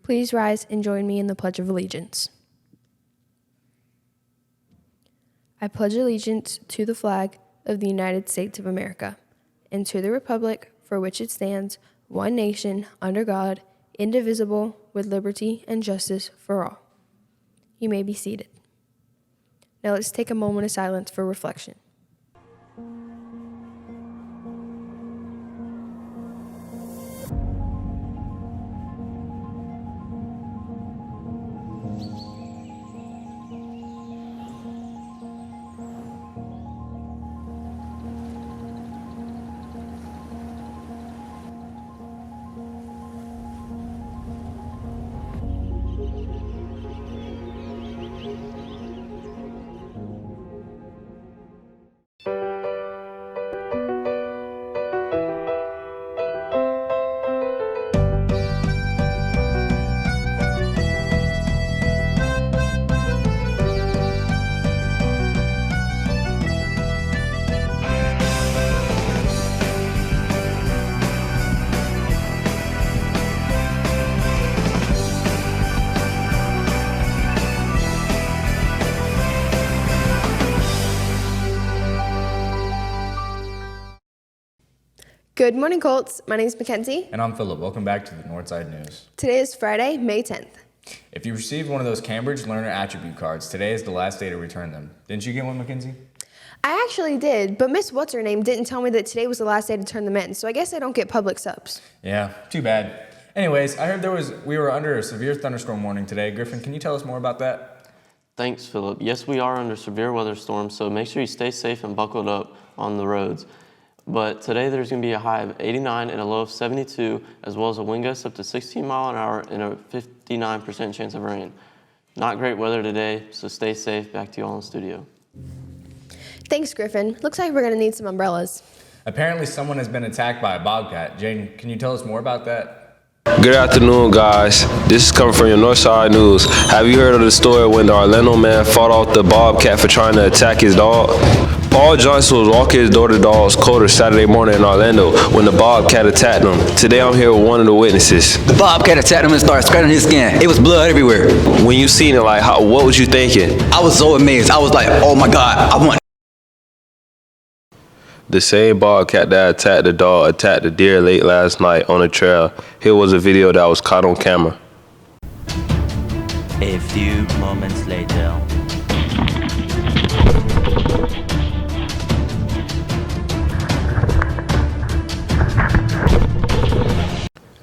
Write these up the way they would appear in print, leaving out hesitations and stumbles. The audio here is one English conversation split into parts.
Please rise and join me in the Pledge of Allegiance. I pledge allegiance to the flag of the United States of America and to the republic for which it stands, one nation, under God, indivisible, with liberty and justice for all. You may be seated. Now let's take a moment of silence for reflection. Good morning, Colts. My name is Mackenzie. And I'm Philip. Welcome back to the Northside News. Today is Friday, May 10th. If you received one of those Cambridge Learner Attribute cards, today is the last day to return them. Didn't you get one, Mackenzie? I actually did, but Miss What's-Her-Name didn't tell me that today was the last day to turn them in, so I guess I don't get public subs. Yeah, too bad. Anyways, I heard we were under a severe thunderstorm warning today. Griffin, can you tell us more about that? Thanks, Philip. Yes, we are under severe weather storms, so make sure you stay safe and buckled up on the roads. But today there's going to be a high of 89 and a low of 72, as well as a wind gust up to 16 miles an hour and a 59% chance of rain. Not great weather today, so stay safe. Back to you all in the studio. Thanks, Griffin. Looks like we're going to need some umbrellas. Apparently someone has been attacked by a bobcat. Jane, can you tell us more about that? Good afternoon, guys. This is coming from your Northside News. Have you heard of the story when the Orlando man fought off the bobcat for trying to attack his dog? Paul Johnson was walking his daughter's dog's coder Saturday morning in Orlando when the bobcat attacked him. Today I'm here with one of the witnesses. The bobcat attacked him and started scratching his skin. It was blood everywhere. When you seen it, what was you thinking? I was so amazed. I was like, oh my God, I want. The same bobcat that attacked the dog attacked the deer late last night on a trail. Here was a video that was caught on camera. A few moments later.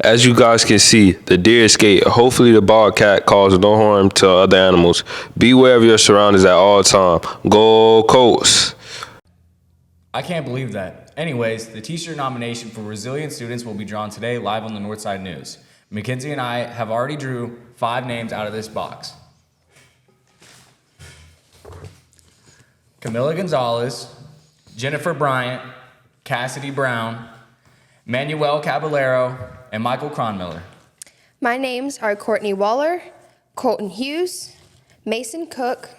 As you guys can see, the deer escaped. Hopefully the bobcat caused no harm to other animals. Beware of your surroundings at all times. Go Colts! I can't believe that. Anyways, the t-shirt nomination for Resilient Students will be drawn today live on the Northside News. Mackenzie and I have already drew 5 names out of this box. Camila Gonzalez, Jennifer Bryant, Cassidy Brown, Manuel Caballero, and Michael Cronmiller. My names are Courtney Waller, Colton Hughes, Mason Cook,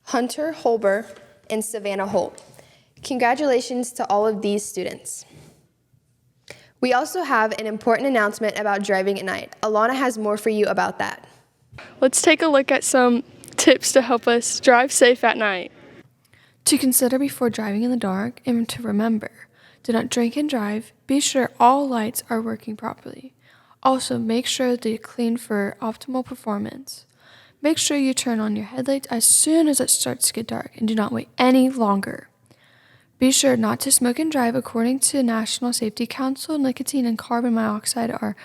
Hunter Holber, and Savannah Holt. Congratulations to all of these students. We also have an important announcement about driving at night. Alana has more for you about that. Let's take a look at some tips to help us drive safe at night. To consider before driving in the dark and to remember, do not drink and drive. Be sure all lights are working properly. Also, make sure they're clean for optimal performance. Make sure you turn on your headlights as soon as it starts to get dark and do not wait any longer. Be sure not to smoke and drive. According to National Safety Council, nicotine and carbon monoxide are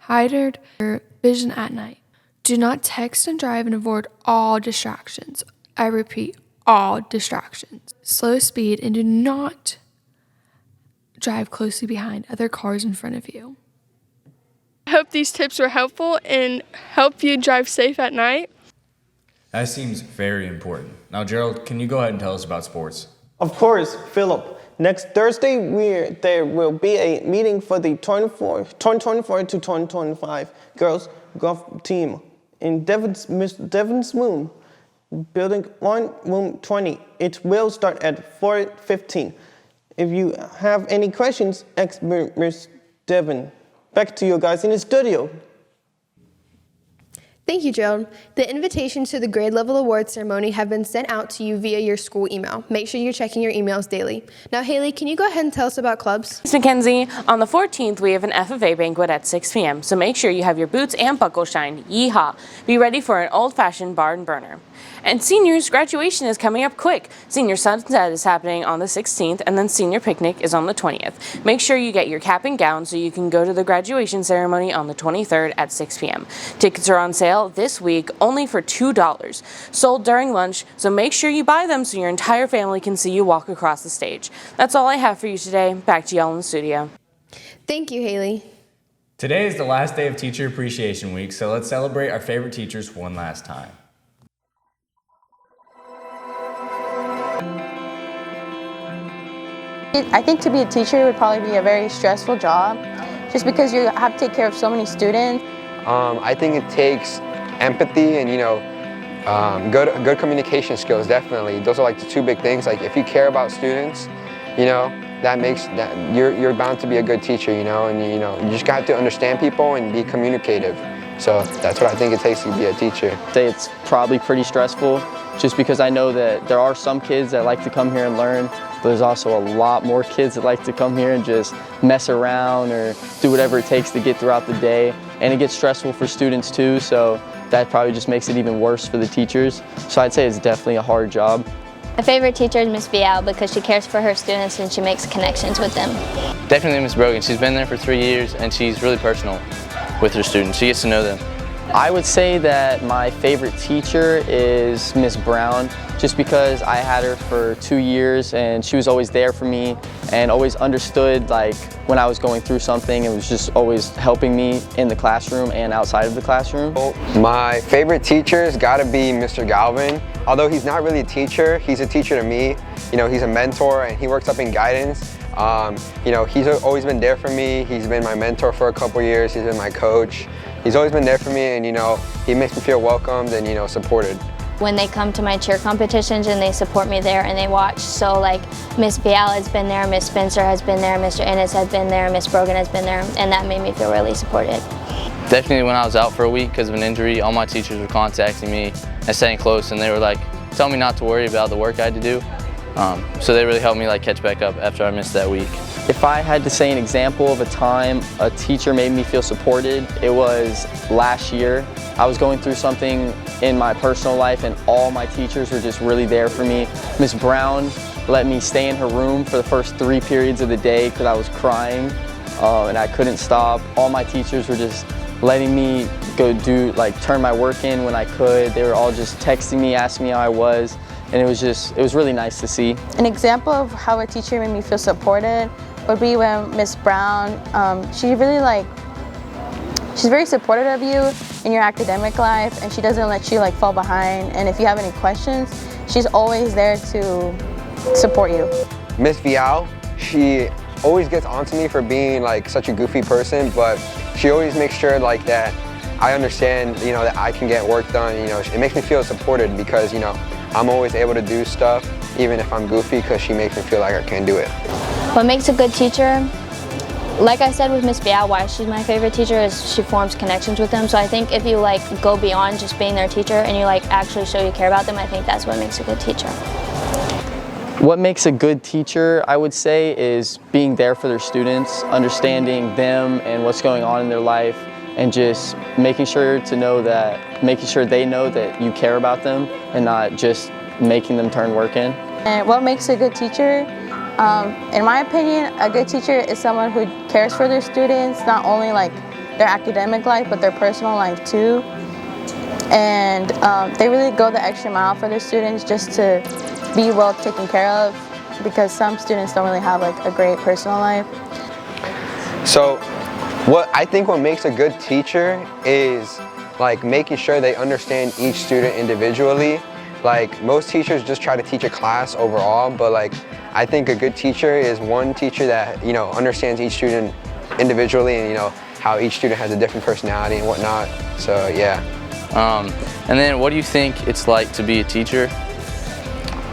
hindered your vision at night. Do not text and drive and avoid all distractions. I repeat, all distractions. Slow speed and do not drive closely behind other cars in front of you. I hope these tips were helpful and help you drive safe at night. That seems very important. Now, Gerald, can you go ahead and tell us about sports? Of course, Philip. Next Thursday, there will be a meeting for the 2024 to 2025 girls golf team in Devon's Moon, Building 1, Room 20. It will start at 4:15. If you have any questions, ask Ms. Devon. Back to you guys in the studio. Thank you, Gerald. The invitations to the grade level award ceremony have been sent out to you via your school email. Make sure you're checking your emails daily. Now, Haley, can you go ahead and tell us about clubs? Ms. Mackenzie, on the 14th, we have an FFA banquet at 6 p.m., so make sure you have your boots and buckle shine. Yeehaw! Be ready for an old-fashioned barn burner. And seniors, graduation is coming up quick. Senior sunset is happening on the 16th, and then senior picnic is on the 20th. Make sure you get your cap and gown so you can go to the graduation ceremony on the 23rd at 6 p.m. Tickets are on sale this week only for $2, sold during lunch, so make sure you buy them so your entire family can see you walk across the stage. That's all I have for you today. Back to y'all in the studio. Thank you, Haley. Today is the last day of Teacher Appreciation Week, so let's celebrate our favorite teachers one last time. I think to be a teacher would probably be a very stressful job, just because you have to take care of so many students. I think it takes empathy and, good communication skills, definitely. Those are like the two big things. Like if you care about students, that makes that you're bound to be a good teacher, and you just got to understand people and be communicative. So that's what I think it takes to be a teacher. I'd say it's probably pretty stressful, just because I know that there are some kids that like to come here and learn, but there's also a lot more kids that like to come here and just mess around or do whatever it takes to get throughout the day. And it gets stressful for students too, so that probably just makes it even worse for the teachers. So I'd say it's definitely a hard job. My favorite teacher is Miss Vial because she cares for her students and she makes connections with them. Definitely Miss Brogan. She's been there for 3 years and she's really personal with her students. She gets to know them. I would say that my favorite teacher is Miss Brown, just because I had her for 2 years and she was always there for me and always understood like when I was going through something. It was just always helping me in the classroom and outside of the classroom. My favorite teacher's gotta be Mr. Galvin. Although he's not really a teacher, he's a teacher to me. He's a mentor and he works up in guidance. He's always been there for me. He's been my mentor for a couple years. He's been my coach. He's always been there for me, and he makes me feel welcomed and supported. When they come to my cheer competitions and they support me there and they watch, so like Miss Vial has been there, Miss Spencer has been there, Mr. Ennis has been there, Miss Brogan has been there, and that made me feel really supported. Definitely when I was out for a week because of an injury, all my teachers were contacting me and staying close, and they were like, telling me not to worry about the work I had to do. So they really helped me catch back up after I missed that week. If I had to say an example of a time a teacher made me feel supported, it was last year. I was going through something in my personal life and all my teachers were just really there for me. Miss Brown let me stay in her room for the first 3 periods of the day because I was crying and I couldn't stop. All my teachers were just letting me go turn my work in when I could. They were all just texting me, asking me how I was. And it was really nice to see. An example of how a teacher made me feel supported would be when Miss Brown, she's very supportive of you in your academic life, and she doesn't let you fall behind. And if you have any questions, she's always there to support you. Miss Vial, she always gets onto me for being such a goofy person, but she always makes sure that I understand, that I can get work done. It makes me feel supported because, I'm always able to do stuff, even if I'm goofy, because she makes me feel like I can do it. What makes a good teacher, like I said with Miss Vial, why she's my favorite teacher is she forms connections with them. So I think if you go beyond just being their teacher and you actually show you care about them, I think that's what makes a good teacher. What makes a good teacher, I would say, is being there for their students, understanding them and what's going on in their life, and just making sure they know that you care about them and not just making them turn work in. And what makes a good teacher? In my opinion, a good teacher is someone who cares for their students, not only their academic life, but their personal life too. And they really go the extra mile for their students just to be well taken care of, because some students don't really have a great personal life. So what makes a good teacher is making sure they understand each student individually. Most teachers just try to teach a class overall, but I think a good teacher is one teacher that understands each student individually and how each student has a different personality and whatnot. So yeah. And then what do you think it's like to be a teacher?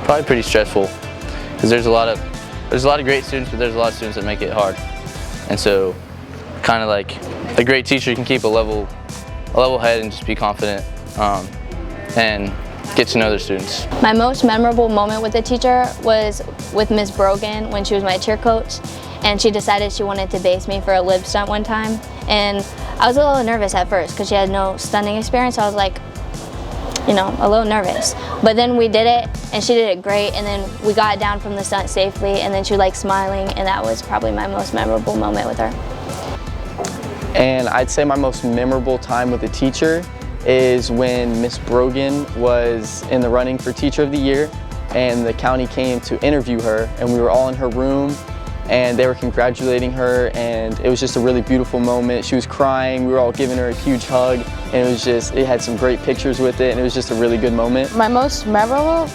Probably pretty stressful because there's a lot of great students, but there's a lot of students that make it hard. And so kind of a great teacher can keep a level head and just be confident and get to know their students. My most memorable moment with a teacher was with Miss Brogan when she was my cheer coach, and she decided she wanted to base me for a lib stunt one time. And I was a little nervous at first because she had no stunting experience. I was like, a little nervous. But then we did it, and she did it great, and then we got down from the stunt safely, and then she was like smiling, and that was probably my most memorable moment with her. And I'd say my most memorable time with a teacher is when Miss Brogan was in the running for Teacher of the Year, and the county came to interview her, and we were all in her room, and they were congratulating her, and it was just a really beautiful moment. She was crying, we were all giving her a huge hug, and it had some great pictures with it, and it was just a really good moment. My most memorable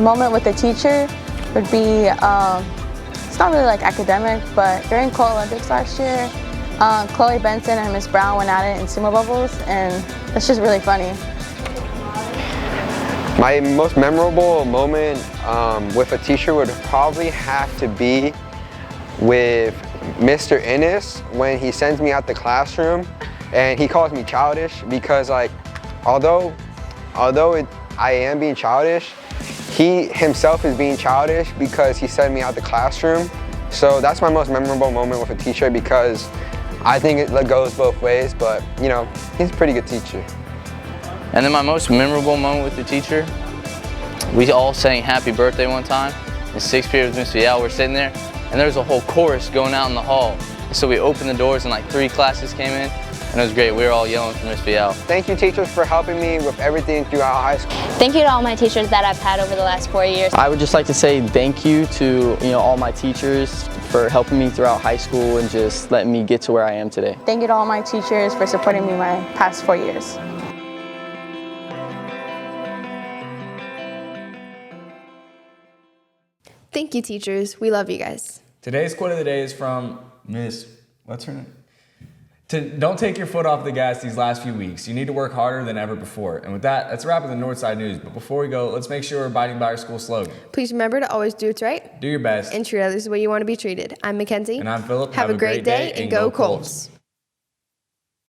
moment with a teacher would be, it's not really like academic, but during Co-Olympics last year, Chloe Benson and Miss Brown went at it in sumo bubbles, and it's just really funny. My most memorable moment with a teacher would probably have to be with Mr. Innes when he sends me out the classroom and he calls me childish because although I am being childish, he himself is being childish because he sent me out the classroom. So that's my most memorable moment with a teacher because I think it goes both ways, but he's a pretty good teacher. And then my most memorable moment with the teacher, we all sang happy birthday one time. In 6th period with Miss Vial, we're sitting there, and there was a whole chorus going out in the hall. And so we opened the doors and 3 classes came in, and it was great. We were all yelling for Miss Vial. Thank you, teachers, for helping me with everything throughout high school. Thank you to all my teachers that I've had over the last 4 years. I would just like to say thank you to all my teachers for helping me throughout high school and just letting me get to where I am today. Thank you to all my teachers for supporting me my past 4 years. Thank you, teachers. We love you guys. Today's quote of the day is from Miss, what's her name? Don't take your foot off the gas these last few weeks. You need to work harder than ever before. And with that, that's a wrap of the Northside News. But before we go, let's make sure we're abiding by our school slogan. Please remember to always do what's right. Do your best. And treat others the way you want to be treated. I'm Mackenzie. And I'm Philip. Have a great day and go Colts.